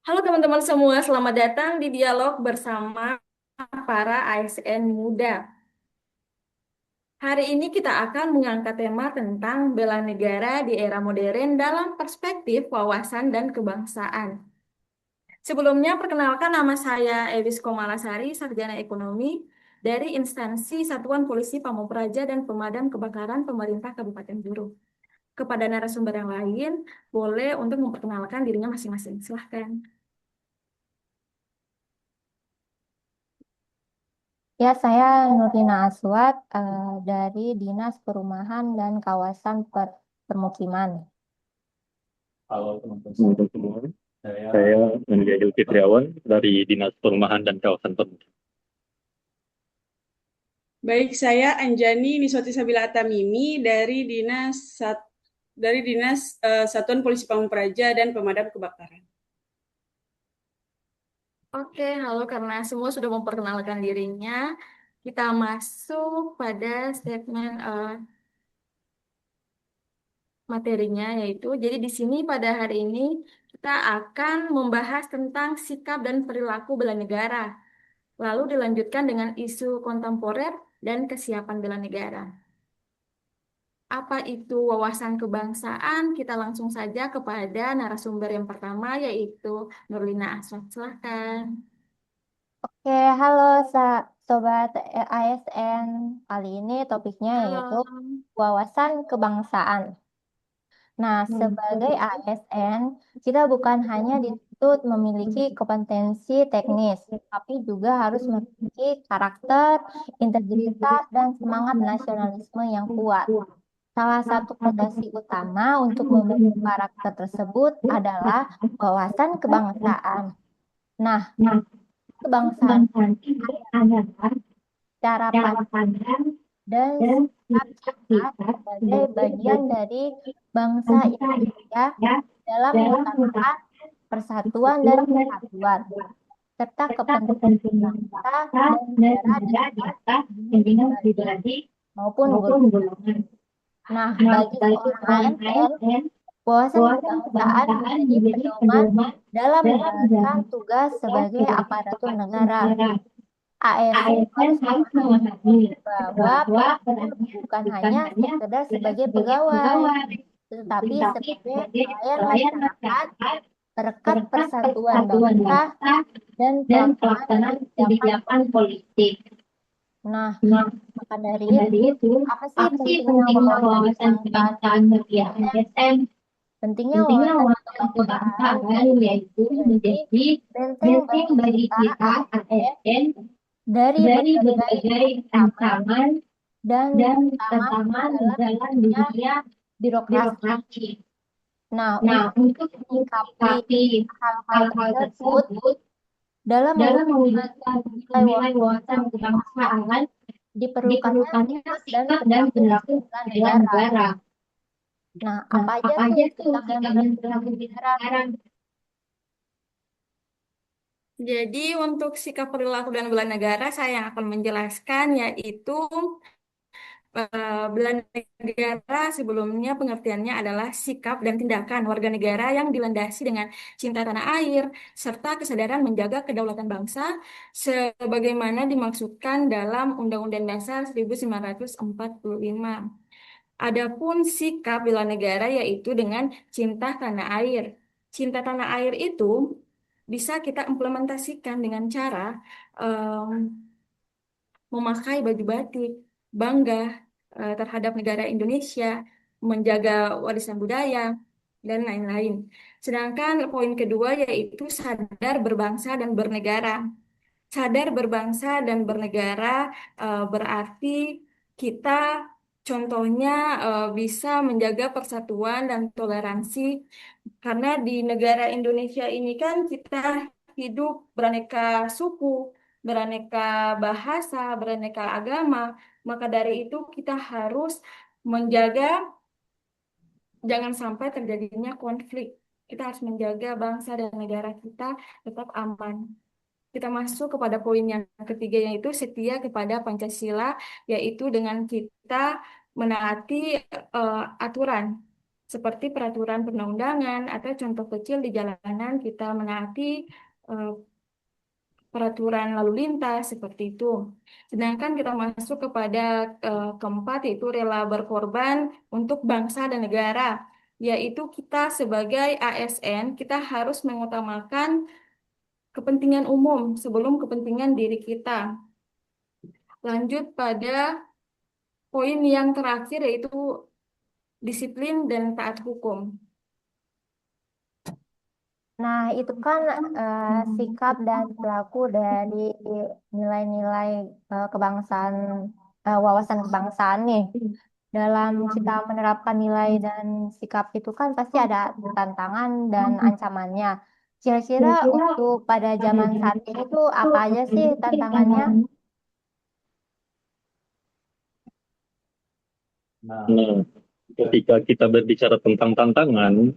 Halo teman-teman semua, selamat datang di dialog bersama para ASN muda. Hari ini kita akan mengangkat tema tentang bela negara di era modern dalam perspektif wawasan dan kebangsaan. Sebelumnya, perkenalkan nama saya Elis Komalasari, Sarjana Ekonomi dari instansi Satuan Polisi Pamung Praja dan Pemadam Kebakaran Pemerintah Kabupaten Guru. Kepada narasumber yang lain, boleh untuk memperkenalkan dirinya masing-masing. Silahkan. Ya, saya Nurina Aswad dari Dinas Perumahan dan Kawasan Permukiman. Halo teman-teman semua, saya Menjadi Fitriawan dari Dinas Perumahan dan Kawasan Permukiman. Baik, saya Anjani Niswati Sabila Atamimi dari Dinas Satuan Polisi Pamung Praja dan Pemadam Kebakaran. Oke, halo, karena semua sudah memperkenalkan dirinya, kita masuk pada statement materinya yaitu jadi di sini pada hari ini kita akan membahas tentang sikap dan perilaku bela negara. Lalu dilanjutkan dengan isu kontemporer dan kesiapan bela negara. Apa itu wawasan kebangsaan? Kita langsung saja kepada narasumber yang pertama yaitu Nurlina Aswad. Silahkan. Oke, halo Sobat ASN. Kali ini topiknya yaitu Halo. wawasan kebangsaan. Nah, sebagai ASN, kita bukan hanya dituntut memiliki kompetensi teknis, tapi juga harus memiliki karakter, integritas, dan semangat nasionalisme yang kuat. Salah satu fondasi utama untuk membentuk karakter tersebut adalah wawasan kebangsaan. Nah, kebangsaan cara pandang dan sikap kita sebagai bagian dari bangsa Indonesia dalam mengutamakan persatuan dan kesatuan, serta kepentingan bangsa dan negara di atas pribadi maupun golongan. Nah, bagi seorang ASN, wawasan kebangsaan menjadi pedoman dalam menjalankan tugas sebagai aparatur negara. ASN harus memahami bahwa pekerjaan bukan hanya sekedar sebagai pegawai, tetapi sebagai pelayan masyarakat, perekat persatuan bangsa, dan pelaksanaan kebijakan politik. Nah, maka dari itu, apa sih pentingnya wawasan kebangsaan bagi ASN? Pentingnya wawasan kebangsaan yaitu menjadi benteng bagi kita ASN dari berbagai ancaman dan tantangan dalam dunia birokrasi. Nah, untuk menyikapi hal-hal tersebut, dalam mewujudkan nilai wawasan kebangsaan, diperlukannya sikap dan perilaku bela negara. Nah, apa aja tuh sikap dan perilaku bela negara? Jadi untuk sikap perilaku dan bela negara saya yang akan menjelaskan yaitu bela negara sebelumnya pengertiannya adalah sikap dan tindakan warga negara yang dilandasi dengan cinta tanah air serta kesadaran menjaga kedaulatan bangsa sebagaimana dimaksudkan dalam Undang-Undang Dasar 1945. Adapun sikap bela negara yaitu dengan cinta tanah air. Cinta tanah air itu bisa kita implementasikan dengan cara memakai baju batik, bangga terhadap negara Indonesia, menjaga warisan budaya, dan lain-lain. Sedangkan poin kedua yaitu sadar berbangsa dan bernegara. Sadar berbangsa dan bernegara berarti kita contohnya bisa menjaga persatuan dan toleransi karena di negara Indonesia ini kan kita hidup beraneka suku, beraneka bahasa, beraneka agama. Maka dari itu kita harus menjaga jangan sampai terjadinya konflik. Kita harus menjaga bangsa dan negara kita tetap aman. Kita masuk kepada poin yang ketiga yaitu setia kepada Pancasila, yaitu dengan kita menaati aturan. seperti peraturan perundang-undangan atau contoh kecil di jalanan kita menaati eh, peraturan lalu lintas seperti itu. Sedangkan kita masuk kepada keempat yaitu rela berkorban untuk bangsa dan negara, yaitu kita sebagai ASN kita harus mengutamakan kepentingan umum sebelum kepentingan diri kita. Lanjut pada poin yang terakhir yaitu disiplin dan taat hukum. Nah, itu kan sikap dan perilaku dari nilai-nilai kebangsaan, wawasan kebangsaan nih. Dalam kita menerapkan nilai dan sikap itu kan pasti ada tantangan dan ancamannya. Kira-kira untuk pada zaman saat ini tuh apa aja sih tantangannya? Nah, ketika kita berbicara tentang tantangan,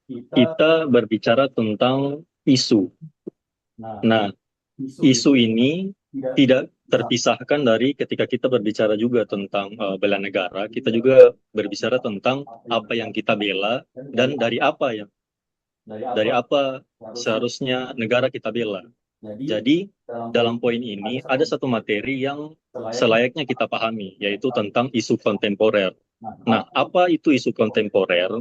kita berbicara tentang isu. Nah, isu ini tidak terpisahkan dari ketika kita berbicara juga tentang bela negara, kita juga berbicara tentang apa yang kita bela dan dari apa seharusnya negara kita bela. Jadi, dalam poin ini ada satu materi yang selayaknya kita pahami, yaitu tentang isu kontemporer. Nah, apa itu isu kontemporer?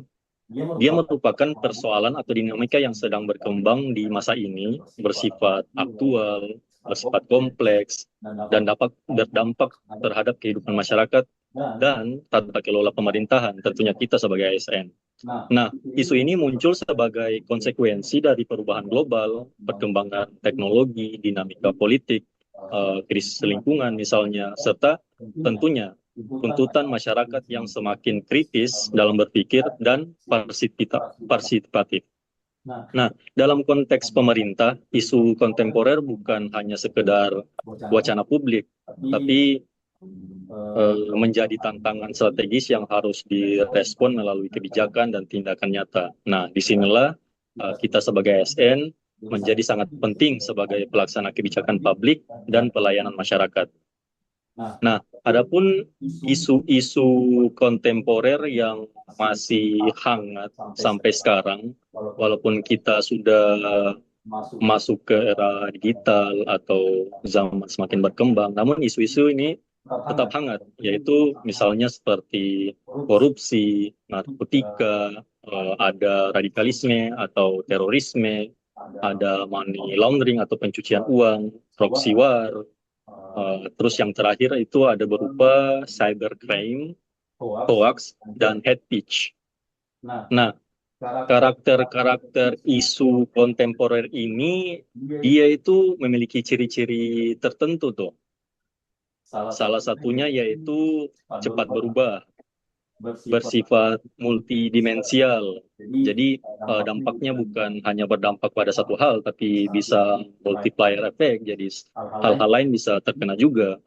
Dia merupakan persoalan atau dinamika yang sedang berkembang di masa ini, bersifat aktual, bersifat kompleks, dan dapat berdampak terhadap kehidupan masyarakat dan tata kelola pemerintahan, tentunya kita sebagai ASN. Nah, isu ini muncul sebagai konsekuensi dari perubahan global, perkembangan teknologi, dinamika politik, krisis lingkungan misalnya, serta tentunya tuntutan masyarakat yang semakin kritis dalam berpikir dan partisipatif. Nah, dalam konteks pemerintah, isu kontemporer bukan hanya sekedar wacana publik, tapi menjadi tantangan strategis yang harus direspon melalui kebijakan dan tindakan nyata. Nah, disinilah kita sebagai ASN menjadi sangat penting sebagai pelaksana kebijakan publik dan pelayanan masyarakat. Nah, adapun isu-isu kontemporer yang masih hangat sampai sekarang, walaupun kita sudah masuk ke era digital atau zaman semakin berkembang, namun isu-isu ini tetap hangat, yaitu misalnya seperti korupsi, narkotika, ada radikalisme atau terorisme, ada money laundering atau pencucian uang, proxy war, terus yang terakhir itu ada berupa cybercrime, hoax, dan hate speech. Nah, karakter-karakter isu kontemporer ini, dia itu memiliki ciri-ciri tertentu tuh. Salah satunya yaitu cepat berubah, bersifat multidimensial. Jadi dampaknya bukan hanya berdampak pada satu hal, tapi bisa multiplier effect. Jadi hal-hal lain bisa terkena juga.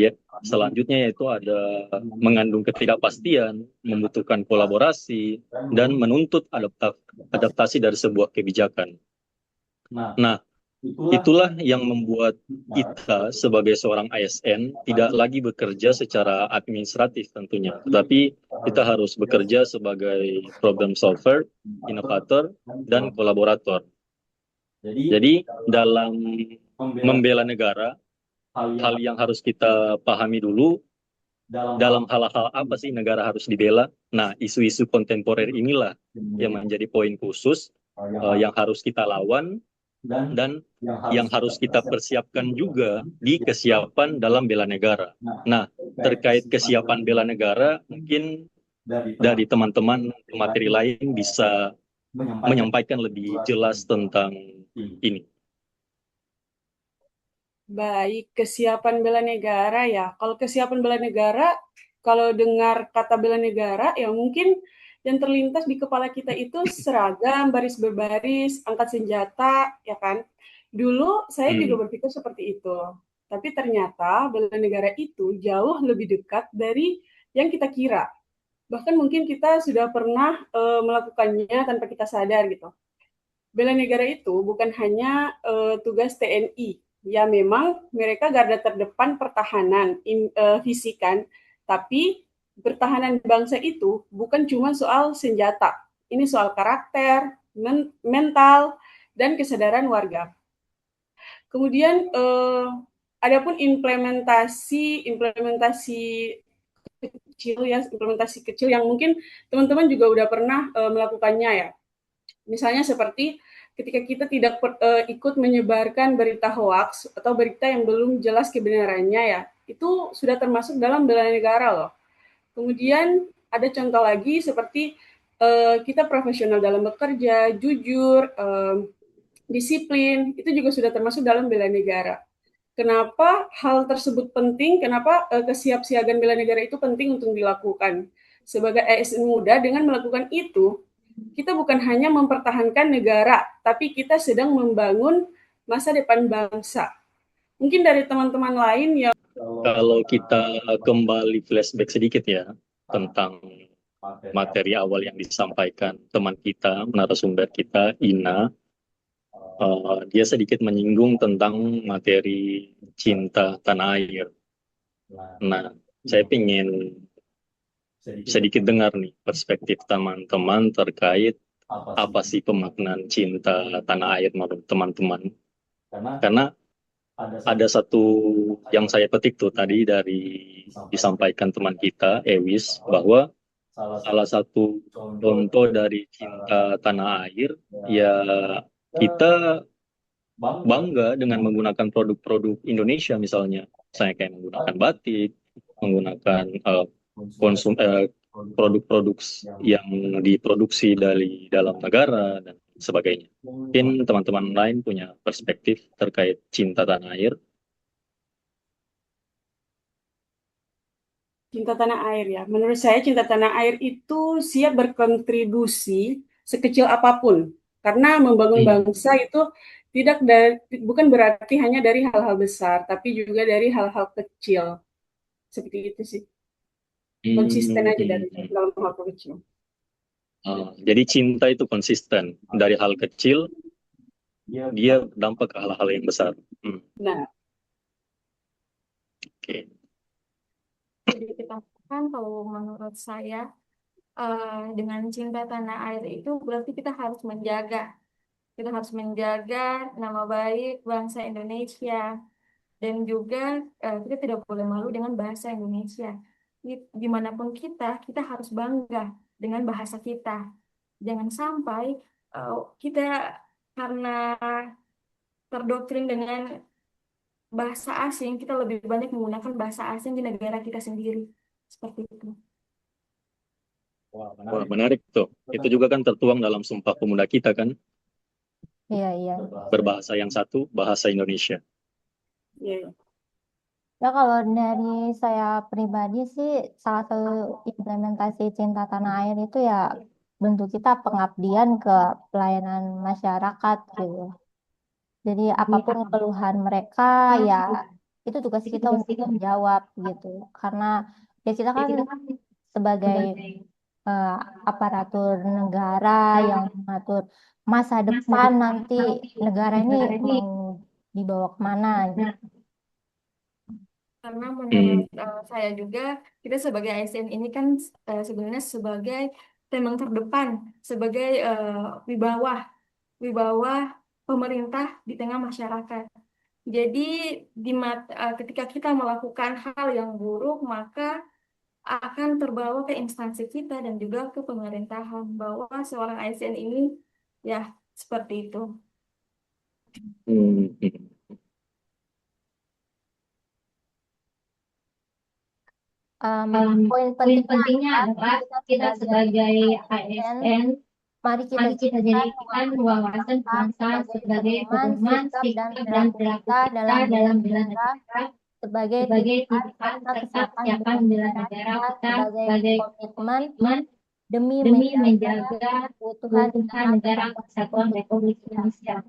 Ya, selanjutnya yaitu ada mengandung ketidakpastian, membutuhkan kolaborasi, dan menuntut adaptasi dari sebuah kebijakan. Nah, itulah yang membuat kita sebagai seorang ASN tidak lagi bekerja secara administratif tentunya, tetapi kita harus bekerja sebagai problem solver, inovator, dan kolaborator. Jadi dalam membela negara, hal yang harus kita pahami dulu, dalam hal-hal apa sih negara harus dibela? Nah, isu-isu kontemporer inilah yang menjadi poin khusus yang harus kita lawan dan yang harus kita persiapkan juga di kesiapan dalam bela negara. Nah, terkait kesiapan bela negara, mungkin dari teman-teman materi lain bisa menyampaikan lebih jelas tentang ini. Baik, kesiapan bela negara ya. Kalau kesiapan bela negara, kalau dengar kata bela negara, ya mungkin yang terlintas di kepala kita itu seragam, baris berbaris, angkat senjata, ya kan? Dulu saya juga berpikir seperti itu. Tapi ternyata bela negara itu jauh lebih dekat dari yang kita kira. Bahkan mungkin kita sudah pernah melakukannya tanpa kita sadar gitu. Bela negara itu bukan hanya tugas TNI. Ya memang mereka garda terdepan pertahanan fisik kan, tapi pertahanan bangsa itu bukan cuma soal senjata. Ini soal karakter, mental, dan kesadaran warga. Kemudian adapun implementasi kecil ya, implementasi kecil yang mungkin teman-teman juga udah pernah melakukannya ya. Misalnya seperti ketika kita tidak ikut menyebarkan berita hoax atau berita yang belum jelas kebenarannya ya, itu sudah termasuk dalam bela negara loh. Kemudian ada contoh lagi seperti kita profesional dalam bekerja, jujur, disiplin, itu juga sudah termasuk dalam bela negara. Kenapa hal tersebut penting? Kenapa kesiapsiagaan bela negara itu penting untuk dilakukan? Sebagai ASN muda, dengan melakukan itu, kita bukan hanya mempertahankan negara, tapi kita sedang membangun masa depan bangsa. Mungkin dari teman-teman lain yang Kalau kita kembali flashback sedikit ya tentang materi awal yang disampaikan teman kita, narasumber kita, Ina, dia sedikit menyinggung tentang materi cinta tanah air. Nah, saya ingin sedikit dengar nih perspektif teman-teman terkait apa sih pemaknaan cinta tanah air menurut teman-teman. Karena ada satu yang saya petik tuh tadi dari disampaikan teman kita, Ewis, bahwa salah satu contoh dari cinta tanah air, ya kita bangga dengan menggunakan produk-produk Indonesia misalnya. Saya kayak menggunakan batik, menggunakan produk-produk yang diproduksi dari dalam negara dan sebagainya. Mungkin teman-teman lain punya perspektif terkait cinta tanah air. cinta tanah air ya. Menurut saya cinta tanah air itu siap berkontribusi sekecil apapun. Karena membangun bangsa itu bukan berarti hanya dari hal-hal besar, tapi juga dari hal-hal kecil. Seperti itu sih. Konsisten aja dari dalam hal kecil. Jadi cinta itu konsisten. Dari hal kecil, dia berdampak ke hal-hal yang besar. Nah, Oke. Jadi kita kan kalau menurut saya dengan cinta tanah air itu berarti kita harus menjaga. Kita harus menjaga nama baik bangsa Indonesia dan juga kita tidak boleh malu dengan bahasa Indonesia. Dimanapun kita harus bangga dengan bahasa kita. Jangan sampai kita karena terdoktrin dengan bahasa asing, kita lebih banyak menggunakan bahasa asing di negara kita sendiri. Seperti itu. Wah, menarik tuh. Itu juga kan tertuang dalam Sumpah Pemuda kita kan, Iya, iya. berbahasa yang satu, bahasa Indonesia. ya. Ya kalau dari saya pribadi sih salah satu implementasi cinta tanah air itu ya bentuk kita pengabdian ke pelayanan masyarakat gitu. Jadi apapun keluhan mereka ya itu tugas kita untuk menjawab gitu. Karena ya kita kan sebagai eh, aparatur negara yang mengatur masa depan nanti negara ini mau dibawa kemana gitu. Karena menurut saya juga, kita sebagai ASN ini kan sebenarnya sebagai temang terdepan, sebagai wibawa pemerintah di tengah masyarakat. Jadi ketika kita melakukan hal yang buruk, maka akan terbawa ke instansi kita dan juga ke pemerintahan bahwa seorang ASN ini ya seperti itu. Hmm. Poin Poin pentingnya pentingnya adalah adalah kita sebagai ASN, mari kita mari kita jadikan jadikan wawasan kebangsaan sebagai pedoman, pedoman, sikap dan sikap dan perilaku perilaku kita kita dalam dalam bela bernegara negara sebagai sebagai titipan titipan serta serta kesiapan kesiapan bela negara kita kita sebagai sebagai komitmen komitmen demi demi menjaga menjaga keutuhan keutuhan negara negara kesatuan Republik Indonesia.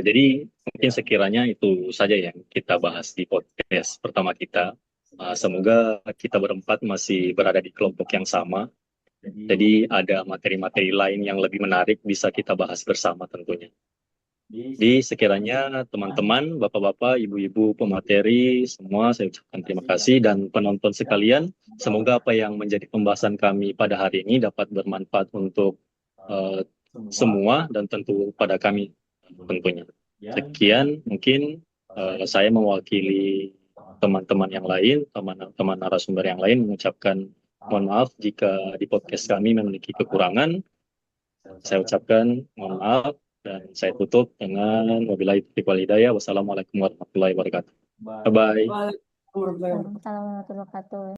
Jadi mungkin sekiranya itu saja yang kita bahas di podcast pertama kita. Semoga kita berempat masih berada di kelompok yang sama Jadi ada materi-materi lain yang lebih menarik bisa kita bahas bersama tentunya. Jadi sekiranya teman-teman, bapak-bapak, ibu-ibu pemateri, semua saya ucapkan terima kasih dan penonton sekalian, semoga apa yang menjadi pembahasan kami pada hari ini dapat bermanfaat untuk semua dan tentu pada kami tentunya. Sekian mungkin saya mewakili teman-teman yang lain, teman-teman narasumber yang lain mengucapkan mohon maaf jika di podcast kami memiliki kekurangan. Saya ucapkan mohon maaf dan saya tutup dengan wabillahi taufiq wal hidayah. Wassalamualaikum warahmatullahi wabarakatuh. Bye bye. Waalaikumsalam warahmatullahi wabarakatuh. Waalaikumsalam warahmatullahi wabarakatuh.